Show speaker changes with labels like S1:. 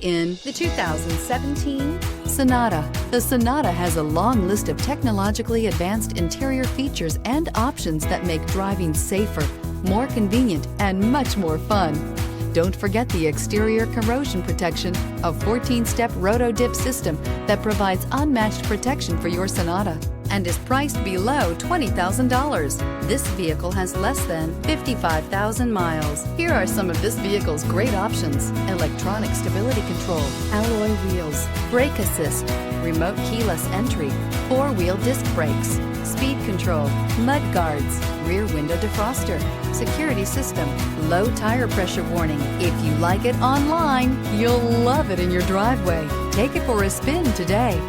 S1: In the 2017 Sonata. The Sonata has a long list of technologically advanced interior features and options that make driving safer, more convenient, and much more fun. Don't forget the exterior corrosion protection, a 14-step roto-dip system that provides unmatched protection for your Sonata and is priced below $20,000. This vehicle has less than 55,000 miles. Here are some of this vehicle's great options: electronic stability control, alloy wheels, brake assist, remote keyless entry, four-wheel disc brakes, speed control, mud guards, rear window defroster, security system, low tire pressure warning. If you like it online, you'll love it in your driveway. Take it for a spin today.